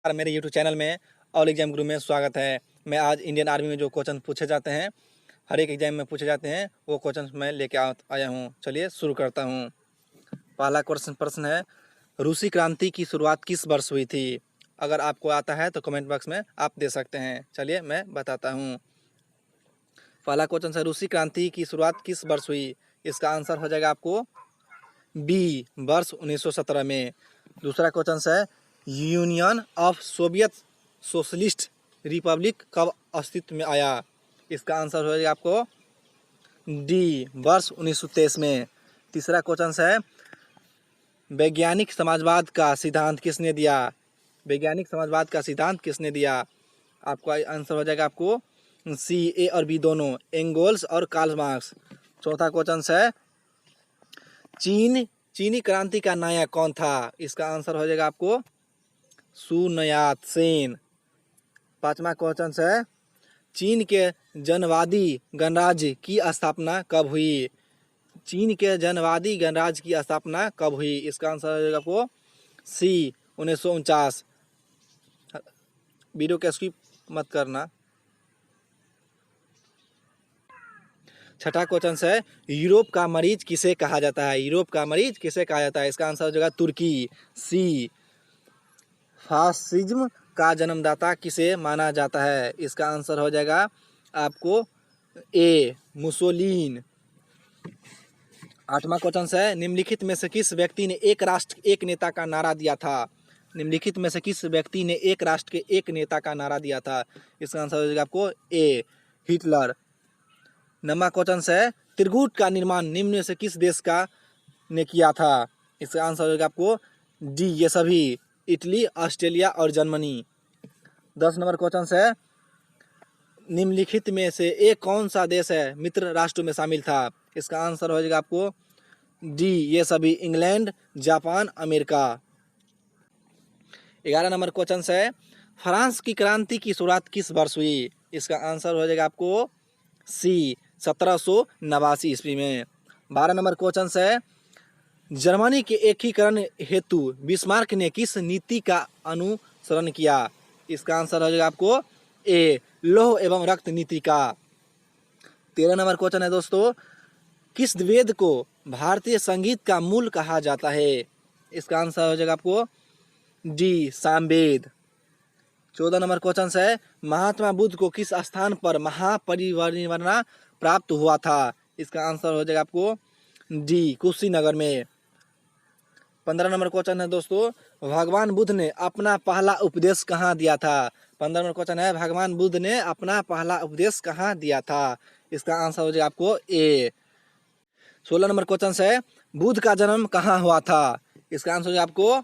मेरे YouTube channel में all exam गुरु में स्वागत है। मैं आज इंडियन आर्मी में जो क्वेश्चन पूछे जाते हैं, हर एक एग्जाम में पूछे जाते हैं, वो क्वेश्चन मैं लेके आया हूँ। चलिए शुरू करता हूँ। पहला प्रश्न है, रूसी क्रांति की शुरुआत किस वर्ष हुई थी? अगर आपको आता है तो कमेंट बॉक्स में आप दे सकते हैं। चलिए मैं बताता हूँ। पहला क्वेश्चन है, रूसी क्रांति की शुरुआत किस वर्ष हुई? इसका आंसर हो जाएगा आपको बी, वर्ष 1917 में। दूसरा क्वेश्चन है, union of Soviet socialist Republic कब अस्तित्व में आया? इसका आंसर हो जाएगा आपको डी, वर्ष 1923 में। तीसरा क्वेश्चन है, वैज्ञानिक समाजवाद का सिद्धांत किसने दिया? वैज्ञानिक समाजवाद का सिद्धांत किसने दिया? आपका आंसर हो जाएगा आपको सी, ए और बी दोनों, एंगल्स और कार्ल मार्क्स। चौथा क्वेश्चन है, चीनी क्रांति का नायक कौन था? इसका आंसर हो जाएगा आपको सुन यात सेन। पांचवा क्वेश्चन है, चीन के जनवादी गणराज्य की स्थापना कब हुई? चीन के जनवादी गणराज्य की स्थापना कब हुई? इसका आंसर हो जाएगा आपको सी, 1949। वीडियो को स्किप मत करना। छठा क्वेश्चन है, यूरोप का मरीज किसे कहा जाता है? यूरोप का मरीज किसे कहा जाता है? इसका आंसर हो जाएगा तुर्की, सी। फासिज्म का जन्मदाता किसे माना जाता है? इसका आंसर हो जाएगा आपको ए, मुसोलिन। आठवां क्वेश्चन है, निम्नलिखित में से किस व्यक्ति ने एक राष्ट्र एक नेता का नारा दिया था? निम्नलिखित में से किस व्यक्ति ने एक राष्ट्र के एक नेता का नारा दिया था? इसका आंसर हो जाएगा आपको ए, हिटलर। नौवां क्वेश्चन है, त्रिकूट का निर्माण निम्न में से किस देश का ने किया था? इसका आंसर हो जाएगा आपको डी, ये सभी, इटली, ऑस्ट्रेलिया और जर्मनी। 10 नंबर क्वेश्चन है, निम्नलिखित में से एक कौन सा देश है मित्र राष्ट्रों में शामिल था? इसका आंसर हो जाएगा आपको डी, ये सभी, England, Japan, America. 11 number question है, फ्रांस की क्रांति की शुरुआत किस वर्ष हुई? इसका आंसर हो जाएगा आपको सी, 1789 ईस्वी में। 12 नंबर क्वेश्चन है, जर्मनी के एकीकरण हेतु बिस्मार्क ने किस नीति का अनुसरण किया? इसका आंसर हो जाएगा आपको ए, लौह एवं रक्त नीति का। 13 नंबर क्वेश्चन है दोस्तों, किस वेद को भारतीय संगीत का मूल कहा जाता है? इसका आंसर हो जाएगा आपको डी, सामवेद। 14 नंबर क्वेश्चन है, महात्मा बुद्ध को किस स्थान पर महापरिनिर्वाण प्राप्त हुआ था? इसका आंसर हो जाएगा आपको डी, कुशीनगर में। 15 नंबर क्वेश्चन है दोस्तों, भगवान बुद्ध ने अपना पहला उपदेश कहाँ दिया था? 15 नंबर क्वेश्चन है, भगवान बुद्ध ने अपना पहला उपदेश कहाँ दिया था? इसका आंसर हो जाएगा आपको ए। 16 नंबर क्वेश्चन है, बुद्ध का जन्म कहाँ हुआ था? इसका आंसर हो जाएगा आपको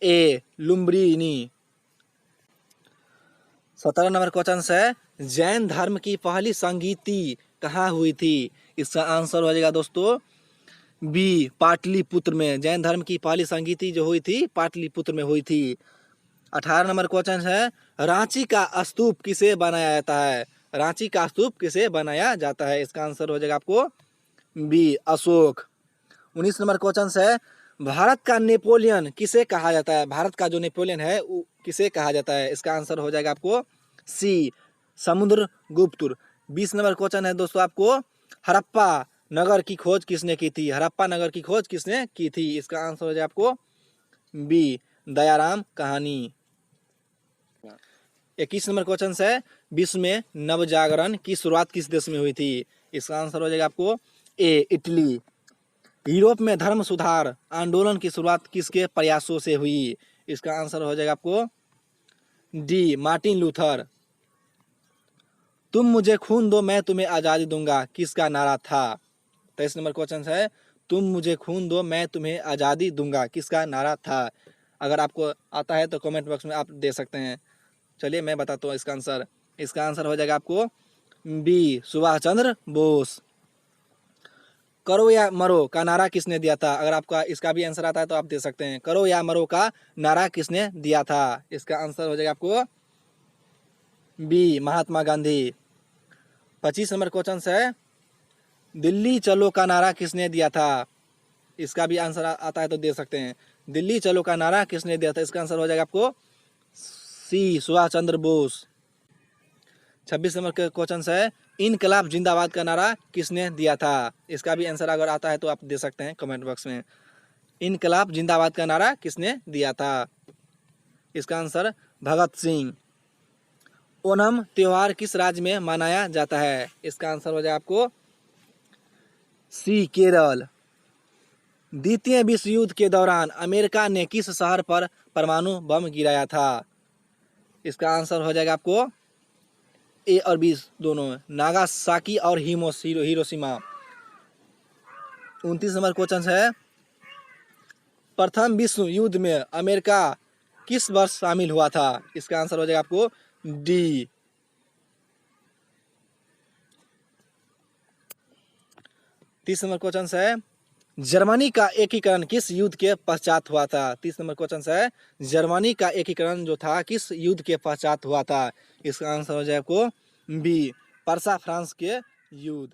ए, लुम्बिनी। 17 नंबर क्वेश्चन है, जैन धर्म की पहली संगीति कहाँ हुई थी? इसका आंसर हो जाएगा दोस्तों बी, पाटलिपुत्र में। जैन धर्म की पहली संगीति जो हुई थी पाटलिपुत्र में हुई थी। 18 नंबर क्वेश्चन है, रांची का स्तूप किसे बनाया जाता है? रांची का स्तूप किसे बनाया जाता है? इसका आंसर हो जाएगा आपको बी, अशोक। 19 नंबर क्वेश्चन है, भारत का नेपोलियन किसे कहा जाता है? भारत का जो नेपोलियन है वो किसे कहा जाता है? इसका आंसर हो जाएगा आपको सी, समुद्रगुप्त। 20 नंबर क्वेश्चन है दोस्तों आपको, हड़प्पा नगर की खोज किसने की थी? हड़प्पा नगर की खोज किसने की थी? इसका आंसर हो जाएगा आपको बी, दयाराम कहानी। 21 नंबर क्वेश्चन है, विश्व में नवजागरण की शुरुआत किस देश में हुई थी? इसका आंसर हो जाएगा आपको ए, इटली। यूरोप में धर्म सुधार आंदोलन की शुरुआत किसके प्रयासों से हुई? इसका आंसर हो जाएगा आपको डी, मार्टिन लूथर। तुम मुझे खून दो मैं तुम्हें आज़ादी दूंगा किसका नारा था? 23 नंबर क्वेश्चन है, तुम मुझे खून दो मैं तुम्हें आज़ादी दूंगा किसका नारा था? अगर आपको आता है तो कमेंट बॉक्स में आप दे सकते हैं। चलिए मैं बताता हूँ इसका आंसर। इसका आंसर हो जाएगा आपको बी, सुभाष चंद्र बोस। करो या मरो का नारा किसने दिया था? अगर आपका इसका भी आंसर आता है तो आप दे सकते हैं। करो या मरो का नारा किसने दिया था? इसका आंसर हो जाएगा आपको B, Mahatma Gandhi. 25 number question है, दिल्ली चलो का नारा किसने दिया था? इसका भी आंसर आता है तो दे सकते हैं। दिल्ली चलो का नारा किसने दिया था? इसका आंसर हो जाएगा आपको सी सुभाष चंद्र बोस। 26 नंबर के क्वेश्चन है, इनकलाब जिंदाबाद का नारा किसने दिया था? इसका भी आंसर अगर आता है तो आप दे सकते हैं कमेंट बॉक्स में। इनकलाब जिंदाबाद का नारा किसने दिया था? इसका आंसर भगत सिंह। ओणम त्योहार किस राज्य में मनाया जाता है? इसका आंसर हो जाए आपको सी केरल। द्वितीय विश्व युद्ध के दौरान अमेरिका ने किस शहर पर परमाणु बम गिराया था? इसका आंसर हो जाएगा आपको ए और बी दोनों, नागासाकी और हिरोशिमा। 29 नंबर क्वेश्चन है, प्रथम विश्व युद्ध में अमेरिका किस वर्ष शामिल हुआ था? इसका आंसर हो जाएगा आपको डी। 30 नंबर क्वेश्चन है, जर्मनी का एकीकरण किस युद्ध के पश्चात हुआ था? 30 नंबर क्वेश्चन है, जर्मनी का एकीकरण जो था किस युद्ध के पश्चात हुआ था? इसका आंसर हो जाए आपको बी, पर्सा फ्रांस के युद्ध।